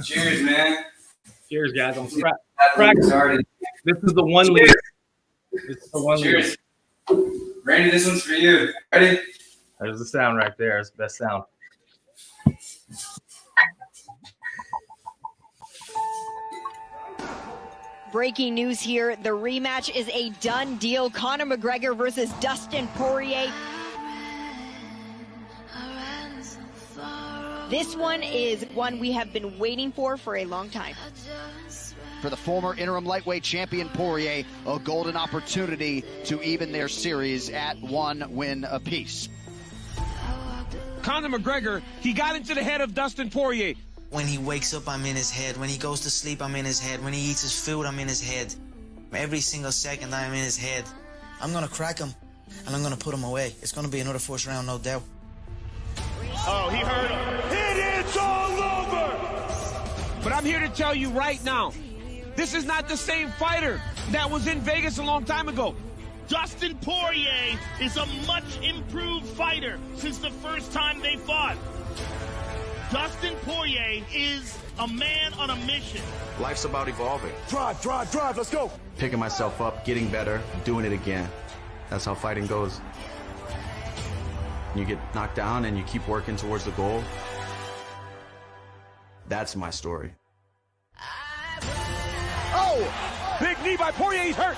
Cheers, man. Cheers, guys. I'm started. This is the one lead. This is the one lead. Randy, this one's for you. Ready? There's the sound right there. It's the best sound. Breaking news here. The rematch is a done deal. Conor McGregor versus Dustin Poirier. This one is one we have been waiting for a long time. For the former interim lightweight champion Poirier, a golden opportunity to even their series at 1 win apiece. Conor McGregor, he got into the head of Dustin Poirier. When he wakes up, I'm in his head. When he goes to sleep, I'm in his head. When he eats his food, I'm in his head. Every single second, I'm in his head. I'm gonna crack him, and I'm gonna put him away. It's gonna be another first round, no doubt. Oh, he heard him. It's all over! But I'm here to tell you right now, this is not the same fighter that was in Vegas a long time ago. Dustin Poirier is a much improved fighter since the first time they fought. Dustin Poirier is a man on a mission. Life's about evolving. Drive, let's go. Picking myself up, getting better, doing it again. That's how fighting goes. You get knocked down and you keep working towards the goal. That's my story. Oh! Big knee by Poirier, he's hurt.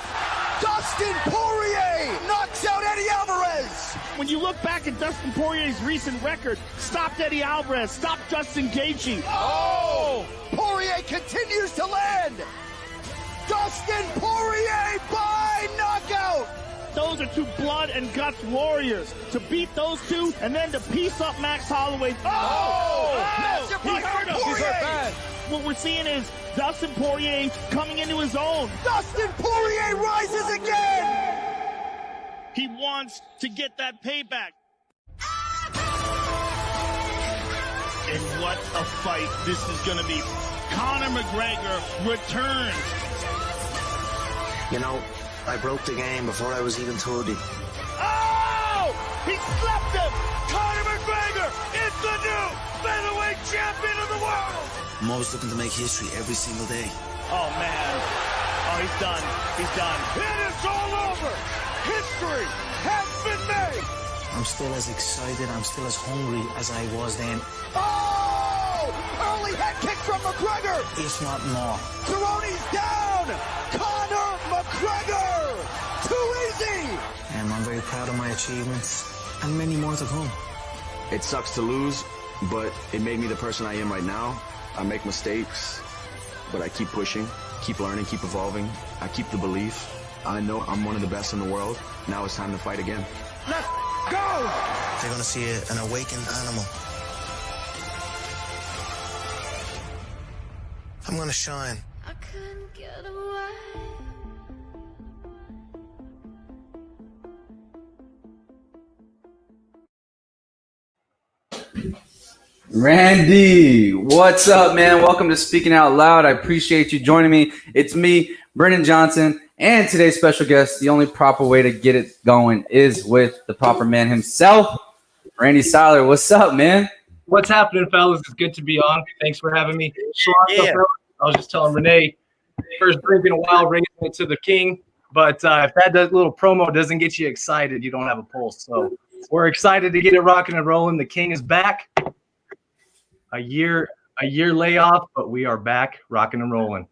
Dustin Poirier knocks out Eddie Alvarez. When you look back at Dustin Poirier's recent record, stopped Eddie Alvarez, stopped Justin Gaethje. Oh! Poirier continues to land. Dustin Poirier by knockout. Those are two blood and guts warriors. To beat those two and then to piece up Max Holloway. Massive He hurt him. Poirier. He's hurt bad. What we're seeing is Dustin Poirier coming into his own. Dustin Poirier rises again. He wants to get that payback. And what a fight this is going to be. Conor McGregor returns. You know, I broke the game before I was even 30. Oh! He slapped him! Conor McGregor is the new featherweight champion of the world! I'm always looking to make history every single day. Oh, man. Oh, he's done. He's done. It is all over. History has been made. I'm still as excited, I'm still as hungry as I was then. Oh! Early head kick from McGregor. If not more. Cerrone's down. Conor McGregor. Too easy. And I'm very proud of my achievements, and many more to come. It sucks to lose, but it made me the person I am right now. I make mistakes, but I keep pushing, keep learning, keep evolving. I keep the belief. I know I'm one of the best in the world. Now it's time to fight again. Let's go. They're gonna see an awakened animal. I'm gonna shine. I couldn't get away. Randy, what's up, man? Welcome to Speaking Out Loud. I appreciate you joining me. It's me, Brennan Johnson, and today's special guest. The only proper way to get it going is with the proper man himself, Randy Seiler. What's up, man? What's happening, fellas? It's good to be on. Thanks for having me. Yeah. I was just telling Renee, first drink in a while, raising it to the king. But if that little promo doesn't get you excited, you don't have a pulse. So we're excited to get it rocking and rolling. The king is back. A year layoff, but we are back rocking and rolling.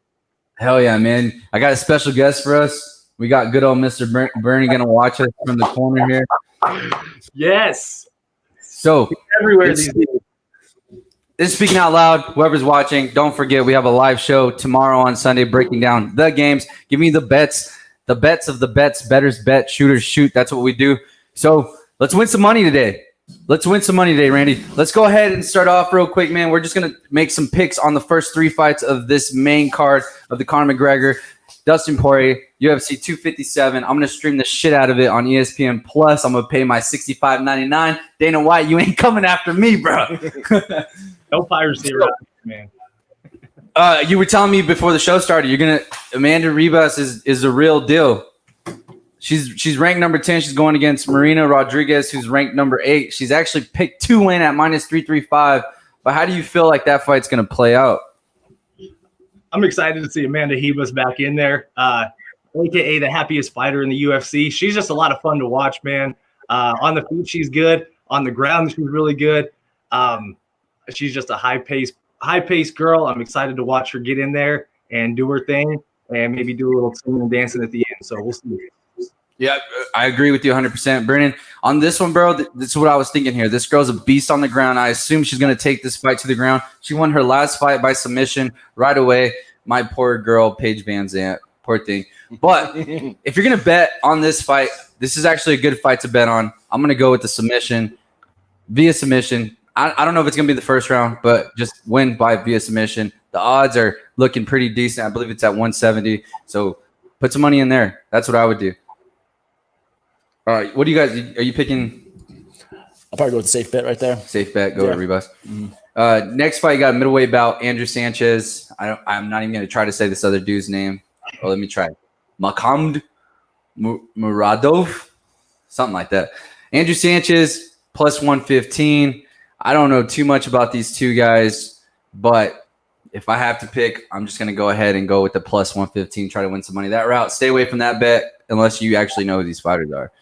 Hell yeah, man. I got a special guest for us. We got good old Mr. Bernie going to watch us from the corner here. Yes. So everywhere these days. This is Speaking Out Loud. Whoever's watching, don't forget we have a live show tomorrow on Sunday breaking down the games. Give me the bets of the bets. Bettors bet, shooters shoot. That's what we do. So let's win some money today. Randy. Let's go ahead and start off real quick, man. We're just going to make some picks on the first 3 fights of this main card of the Conor McGregor, Dustin Poirier, UFC 257. I'm going to stream the shit out of it on ESPN Plus. I'm going to pay my $65.99. Dana White, you ain't coming after me, bro. No piracy around here, man. You were telling me before the show started, Amanda Ribas is a real deal. She's ranked number 10. She's going against Marina Rodriguez, who's ranked number 8. She's actually picked to win at -335. But how do you feel like that fight's going to play out? I'm excited to see Amanda Hebus back in there, aka the happiest fighter in the UFC. She's just a lot of fun to watch, man. On the feet, she's good. On the ground, she's really good. She's just a high-paced girl. I'm excited to watch her get in there and do her thing, and maybe do a little singing and dancing at the end. So we'll see. Yeah, I agree with you 100%. Brennan, on this one, bro, this is what I was thinking here. This girl's a beast on the ground. I assume she's going to take this fight to the ground. She won her last fight by submission right away. My poor girl, Paige Van Zandt. Poor thing. But if you're going to bet on this fight, this is actually a good fight to bet on. I'm going to go with the submission, via submission. I don't know if it's going to be the first round, but just win by via submission. The odds are looking pretty decent. I believe it's at 170. So put some money in there. That's what I would do. All right, what do you guys? Are you picking? I'll probably go with the safe bet right there. Safe bet. Go with Rebus. Next fight, you got a middleweight bout. Andrew Sanchez. I'm not even going to try to say this other dude's name. Oh, let me try. Makamd Muradov, something like that. Andrew Sanchez plus 115. I don't know too much about these two guys, but if I have to pick, I'm just going to go ahead and go with the plus 115. Try to win some money that route. Stay away from that bet unless you actually know who these fighters are.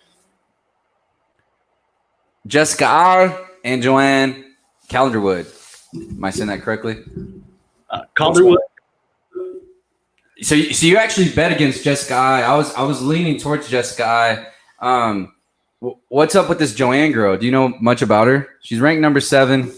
Jessica R. and Joanne Calderwood. Am I saying that correctly? Calderwood. So you actually bet against Jessica I was leaning towards Jessica I. What's up with this Joanne girl? Do you know much about her? She's ranked number 7.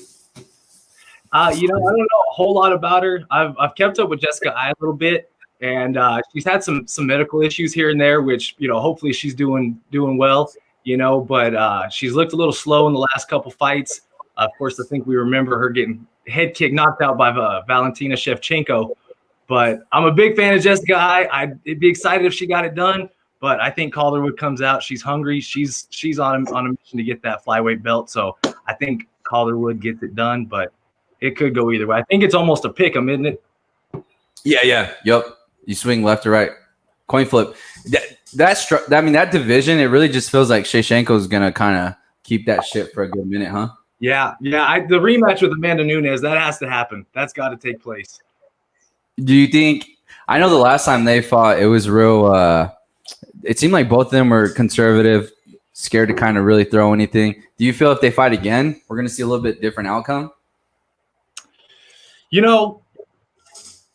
I don't know a whole lot about her. I've kept up with Jessica I a little bit, and she's had some medical issues here and there, which hopefully she's doing well. But she's looked a little slow in the last couple fights. Of course, I think we remember her getting head kick knocked out by Valentina Shevchenko. But I'm a big fan of Jessica I. I'd be excited if she got it done. But I think Calderwood comes out. She's hungry. She's on a mission to get that flyweight belt. So I think Calderwood gets it done. But it could go either way. I think it's almost a pick 'em, isn't it? Yeah. Yep. You swing left or right. Coin flip. That division, it really just feels like Shevchenko is gonna kind of keep that shit for a good minute, huh? Yeah. The rematch with Amanda Nunes, that has to happen. That's got to take place. Do you think? I know the last time they fought, it was real. It seemed like both of them were conservative, scared to kind of really throw anything. Do you feel if they fight again, we're gonna see a little bit different outcome?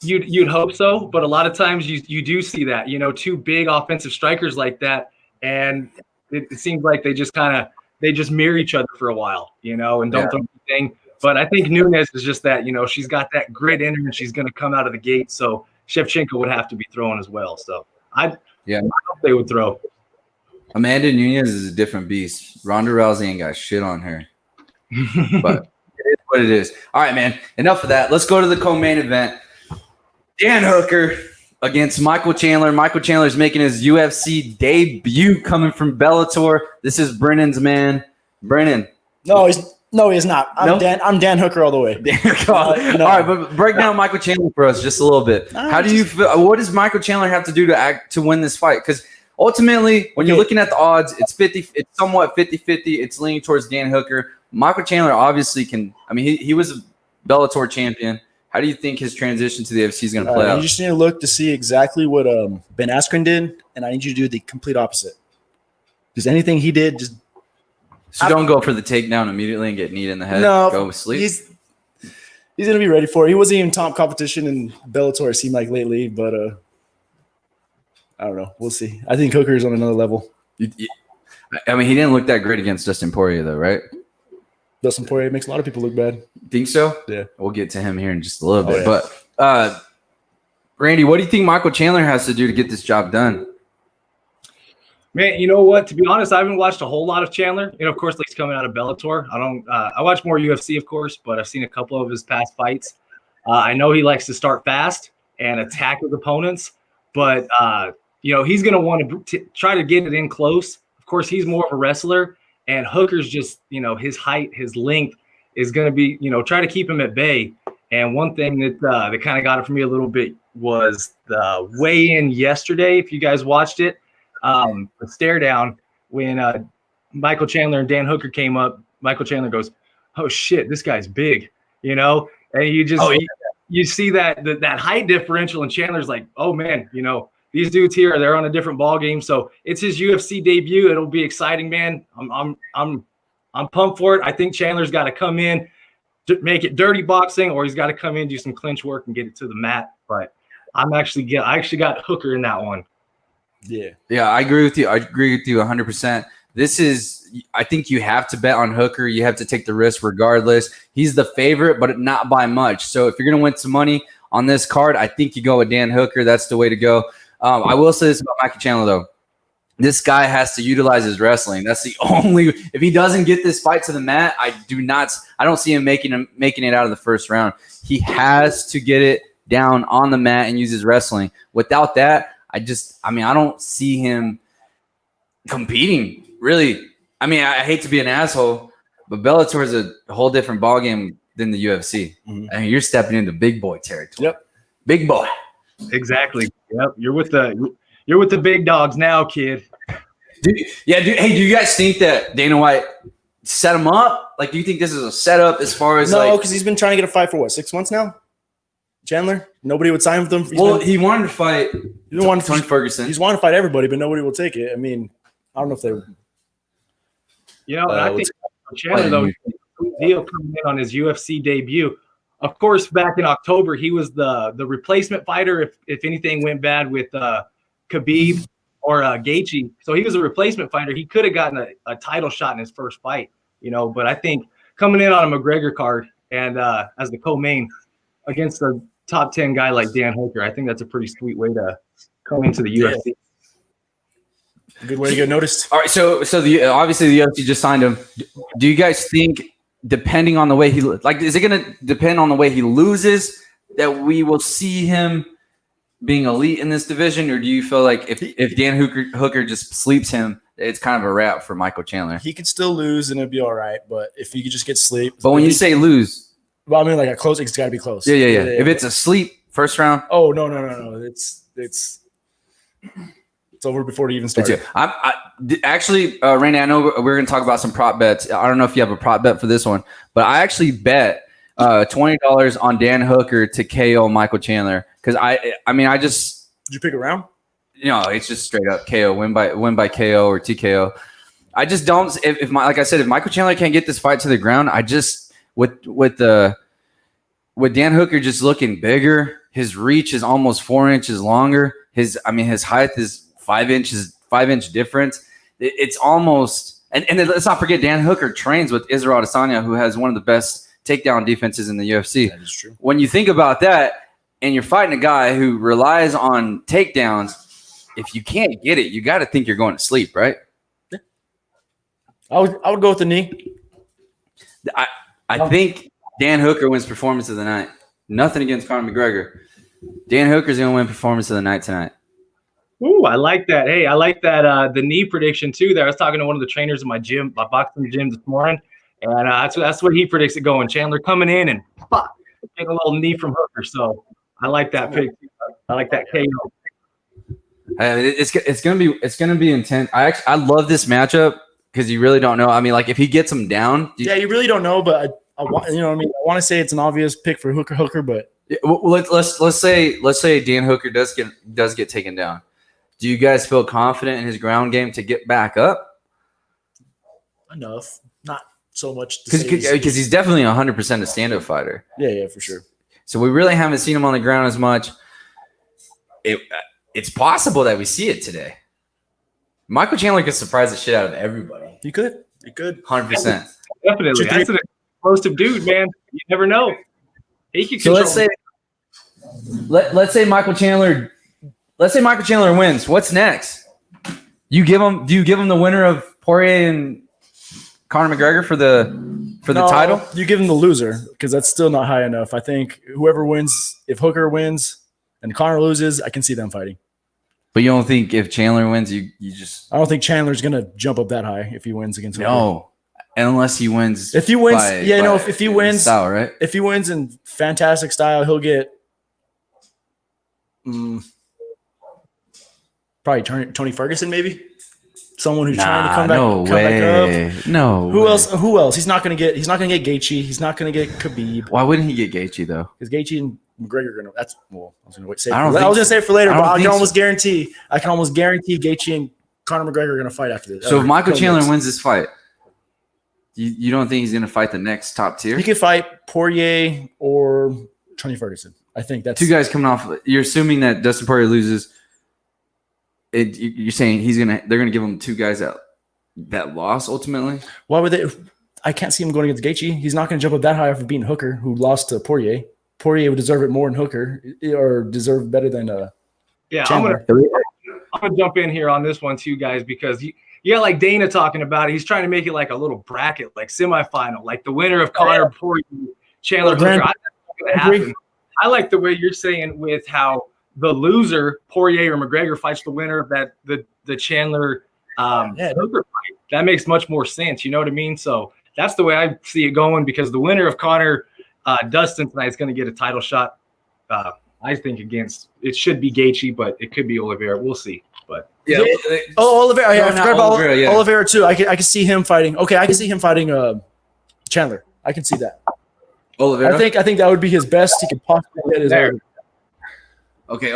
You'd hope so, but a lot of times you do see that, two big offensive strikers like that, and it seems like they just mirror each other for a while, and don't throw anything. But I think Nunes is just that, she's got that grit in her and she's going to come out of the gate. So Shevchenko would have to be throwing as well. So I hope they would throw. Amanda Nunes is a different beast. Ronda Rousey ain't got shit on her, but it is what it is. All right, man. Enough of that. Let's go to the co-main event. Dan Hooker against Michael Chandler. Michael Chandler is making his UFC debut coming from Bellator. This is Brennan's man. Brennan. No, he's not. I'm Dan Hooker all the way. No. All right, but break down Michael Chandler for us just a little bit. How do you feel? What does Michael Chandler have to do to win this fight? Because ultimately, when you're looking at the odds, it's somewhat 50-50. It's leaning towards Dan Hooker. Michael Chandler obviously can. I mean, he was a Bellator champion. How do you think his transition to the UFC is going to play out? You just need to look to see exactly what Ben Askren did, and I need you to do the complete opposite. Because anything he did, just don't go for the takedown immediately and get kneed in the head. No, go sleep. He's going to be ready for it. He wasn't even top competition in Bellator, it seemed like lately, but I don't know. We'll see. I think Hooker's on another level. I mean, he didn't look that great against Dustin Poirier, though, right? Dustin Poirier makes a lot of people look bad. Think so? Yeah. We'll get to him here in just a little bit. Yeah. But, Randy, what do you think Michael Chandler has to do to get this job done? Man, you know what? To be honest, I haven't watched a whole lot of Chandler. Of course, he's coming out of Bellator. I watch more UFC, of course, but I've seen a couple of his past fights. I know he likes to start fast and attack his opponents, but he's going to want to try to get it in close. Of course, he's more of a wrestler, and Hooker's just, his height, his length is going to be, try to keep him at bay. And one thing that kind of got it for me a little bit was the weigh-in yesterday. If you guys watched it, the stare down when Michael Chandler and Dan Hooker came up. Michael Chandler goes, "Oh shit, this guy's big," and you just you see that height differential, and Chandler's like, oh man, these dudes here, they're on a different ball game. So it's his UFC debut. It'll be exciting, man. I'm pumped for it. I think Chandler's got to come in, make it dirty boxing, or he's got to come in, do some clinch work, and get it to the mat. But I actually got Hooker in that one. Yeah, I agree with you. I agree with you 100%. I think you have to bet on Hooker. You have to take the risk regardless. He's the favorite, but not by much. So if you're going to win some money on this card, I think you go with Dan Hooker. That's the way to go. I will say this about Michael Chandler, though. This guy has to utilize his wrestling. That's the only. If he doesn't get this fight to the mat, I don't see him making it out of the first round. He has to get it down on the mat and use his wrestling. Without that, I don't see him competing. Really, I hate to be an asshole, but Bellator is a whole different ballgame than the UFC. Mm-hmm. You're stepping into big boy territory. Yep, big boy. Exactly. Yep, you're with the big dogs now, kid. Hey, do you guys think that Dana White set him up? Like, do you think this is a setup as far as no? Because he's been trying to get a fight for what, 6 months now? Chandler, nobody would sign with him. He wanted to fight. Tony Ferguson. He's wanted to fight everybody, but nobody will take it. I don't know if they. I think Chandler though, deal coming in on his UFC debut. Of course, back in October, he was the replacement fighter if anything went bad with Khabib or Gaethje. So he was a replacement fighter. He could have gotten a title shot in his first fight, But I think coming in on a McGregor card and as the co-main against a top 10 guy like Dan Hooker, I think that's a pretty sweet way to come into the UFC. Good way to get noticed. All right, so obviously the UFC just signed him. Do you guys think, depending on the way is it going to depend on the way he loses, that we will see him being elite in this division, or do you feel like if Dan Hooker just sleeps him, it's kind of a wrap for Michael Chandler? He could still lose and it'd be all right, but if he could just get sleep. But when you say lose, well, like a close, it's got to be close. Yeah. If it's a sleep first round, oh no, it's over before it even starts. Actually, Randy, I know we're going to talk about some prop bets. I don't know if you have a prop bet for this one, but I actually bet $20 on Dan Hooker to KO Michael Chandler because I just. Did you pick a round? It's just straight up KO, win by KO or TKO. I just don't. If Michael Chandler can't get this fight to the ground, I just with Dan Hooker just looking bigger, his reach is almost 4 inches longer. His height is 5 inch difference. It's almost and let's not forget Dan Hooker trains with Israel Adesanya, who has one of the best takedown defenses in the UFC. That is true. When you think about that, and you're fighting a guy who relies on takedowns, if you can't get it, you got to think you're going to sleep, right? Yeah. I would go with the knee. I think Dan Hooker wins performance of the night. Nothing against Conor McGregor. Dan Hooker's going to win performance of the night tonight. Ooh, I like that. Hey, I like that the knee prediction too there. I was talking to one of the trainers in my boxing gym this morning, and that's what he predicts it going. Chandler coming in and getting a little knee from Hooker. So I like that pick. I like that KO. It's gonna be intense. I love this matchup because you really don't know. If he gets him down, you really don't know. But I want to say it's an obvious pick for Hooker, but let's say Dan Hooker does get taken down. Do you guys feel confident in his ground game to get back up? Enough, not so much because he's definitely 100% a stand-up fighter. Yeah, for sure. So we really haven't seen him on the ground as much. It's possible that we see it today. Michael Chandler could surprise the shit out of everybody. He could. 100%. Definitely. That's an explosive dude, man. You never know. He can control. So let's say Michael Chandler wins. What's next? Do you give him the winner of Poirier and Conor McGregor for the title? You give him the loser because that's still not high enough. I think whoever wins, if Hooker wins and Conor loses, I can see them fighting. But you don't think if Chandler wins, you just... I don't think Chandler's going to jump up that high if he wins against Hooker. No, unless he wins. If he wins, if he wins... Style, right? If he wins in fantastic style, he'll get... probably Tony Ferguson, maybe? Someone who's trying to come back up. No. Who else? He's not going to get Gaethje. He's not going to get Khabib. Why wouldn't he get Gaethje though? Because Gaethje McGregor gonna. That's well. I was gonna say. I I was don't think gonna say it for later, I but don't I can think almost guarantee. I can almost guarantee Gaethje and Conor McGregor are gonna fight after this. So if Michael Chandler wins, wins this fight, you don't think he's gonna fight the next top tier? he could fight Poirier or Tony Ferguson. I think that's Two guys coming off. You're assuming that Dustin Poirier loses. You're saying they're gonna give him two guys that loss ultimately. Why would they? I can't see him going against Gaethje. He's not going to jump up that high after beating Hooker, who lost to Poirier. Poirier would deserve it more than Hooker, or deserve better than Chandler. I'm gonna jump in here on this one too, guys, because you got like Dana talking about it. He's trying to make it like a little bracket, like semifinal, like the winner of Conor, Poirier, Chandler, Hooker. I think that's going to happen. I like the way you're saying with how the loser, Poirier or McGregor, fights the winner of that the Chandler Hooker fight. That makes much more sense. You know what I mean? So that's the way I see it going, because the winner of Conor Dustin tonight is going to get a title shot. I think it should be Gaethje, but it could be Oliveira. We'll see. But Oliveira. Yeah, I forgot about Oliveira, Oliveira too. I can see him fighting. Okay, I can see him fighting Chandler. I can see that. Oliveira. I think that would be his best he could possibly get. His Okay.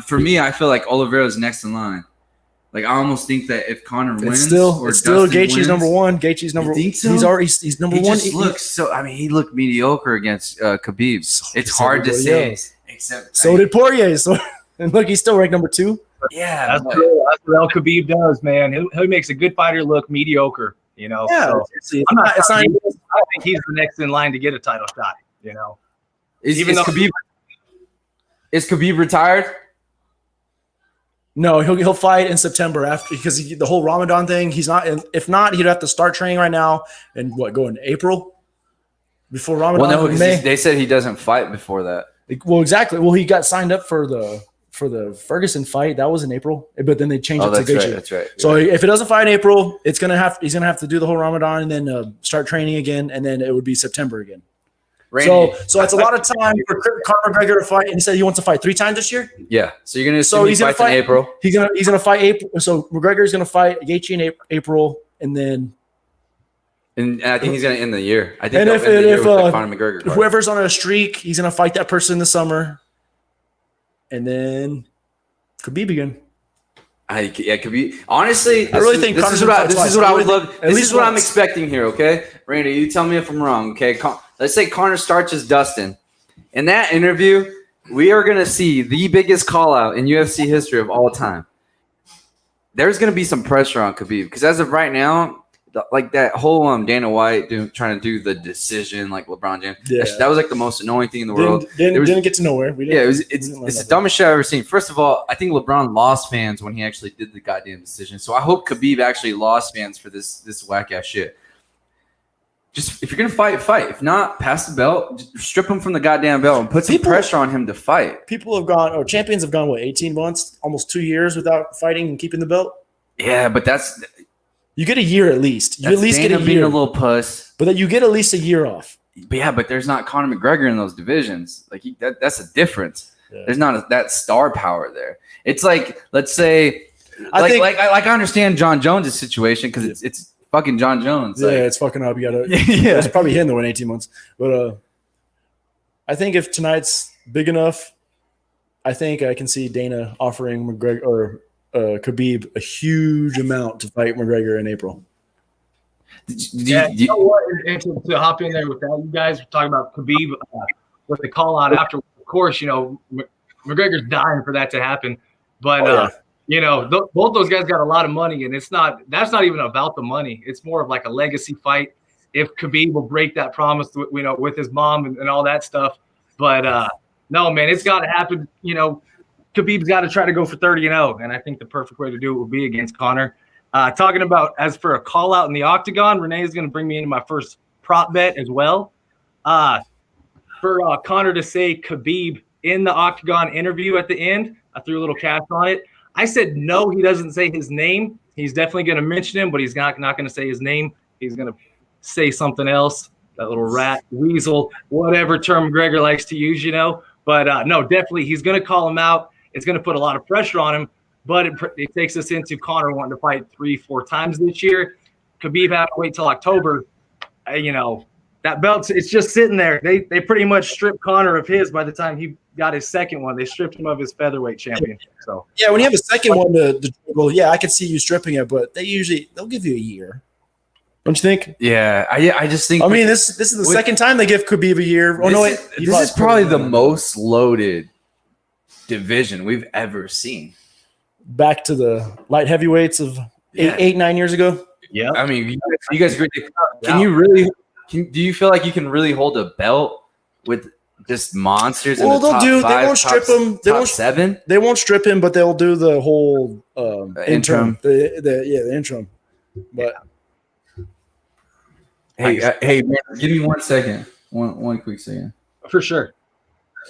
For me, I feel like Oliveira is next in line. Like I almost think that if Conor wins, it's still Gaethje's wins, number one. Gaethje's number. Think so? He's number one. Looks so. I mean, he looked mediocre against Khabib. It's hard to say. Except did Poirier. So and look, he's still ranked number 2. Yeah, that's what El Khabib does, man. He makes a good fighter look mediocre. You know. Yeah. So, I think he's the next in line to get a title shot. You know. Is Khabib retired? No, he'll fight in September after, because the whole Ramadan thing. He's not. If not, he'd have to start training right now and go in April before Ramadan. Well, no, because they said he doesn't fight before that. Well, exactly. Well, he got signed up for the Ferguson fight. That was in April, but then they changed it to Gaethje. Right, that's right. So if it doesn't fight in April, he's gonna have to do the whole Ramadan and then start training again, and then it would be September again. Randy, so it's a lot of time for Conor McGregor to fight, and he said he wants to fight 3 times this year. Yeah, so you're gonna assume he fights in April. He's gonna fight April. So McGregor's gonna fight Gaethje in April, and then. And I think he's gonna end the year. I think. And if Conor McGregor card. whoever's on a streak, he's gonna fight that person in the summer, and then Khabib again. Khabib. Honestly, I really think this is what I would love. This is what I'm expecting here. Okay, Randy, you tell me if I'm wrong. Okay, let's say Conor starts as Dustin. In that interview, we are gonna see the biggest call out in UFC history of all time. There's gonna be some pressure on Khabib because as of right now, like that whole Dana White trying to do the decision like LeBron James. Yeah. That was like the most annoying thing in the world. Didn't get to nowhere. It's the dumbest shit I've ever seen. First of all, I think LeBron lost fans when he actually did the goddamn decision. So I hope Khabib actually lost fans for this whack ass shit. Just if you're gonna fight. If not, pass the belt, just strip him from the goddamn belt, and put some pressure on him to fight. Champions have gone 18 months, almost 2 years without fighting and keeping the belt. Yeah, but that's. You get a year at least. You at least get a year. Being a little puss. But you get at least a year off. But there's not Conor McGregor in those divisions. Like that's a difference. Yeah. There's not that star power there. It's like, let's say, I understand John Jones' situation because it's fucking John Jones. Yeah, it's fucking up. You gotta. Yeah, it's probably him though in 18 months. But I think if tonight's big enough, I think I can see Dana offering McGregor or Khabib a huge amount to fight McGregor in April. You know what? And to hop in there with that, you guys were talking about Khabib with the call out after. Of course, McGregor's dying for that to happen, but both those guys got a lot of money, and that's not even about the money. It's more of like a legacy fight. If Khabib will break that promise, with his mom and all that stuff, but no, man, it's got to happen. Khabib's got to try to go for 30-0, and I think the perfect way to do it would be against Conor. Talking about as for a call out in the octagon, Renee is going to bring me into my first prop bet as well. For Conor to say Khabib in the octagon interview at the end, I threw a little cash on it. I said no, he doesn't say his name. He's definitely going to mention him, but he's not going to say his name. He's going to say something else. That little rat, weasel, whatever term McGregor likes to use, But no, definitely he's going to call him out. It's going to put a lot of pressure on him, but it takes us into Conor wanting to fight 3-4 times this year. Khabib have to wait till October. that belt, it's just sitting there. They pretty much stripped Conor of his by the time he got his second one. They stripped him of his featherweight championship. So yeah, when you have a second one to well, yeah, I could see you stripping it, but they'll give you a year. Don't you think? Yeah, I just think. I mean, this is the second time they give Khabib a year. Oh no, wait, this is probably the most loaded division we've ever seen. Back to the light heavyweights of 8-9 years ago. Yeah, I mean, you guys agree? Can you really? Do you feel like you can really hold a belt with just monsters? Well, in the top they five, won't strip him. They won't 7. They won't strip him, but they'll do the whole interim. The interim. But hey, man, give me 1 second. One quick second. For sure.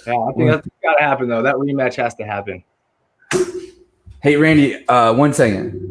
Yeah, I think that's got to happen though. That rematch has to happen. Hey, Randy, 1 second.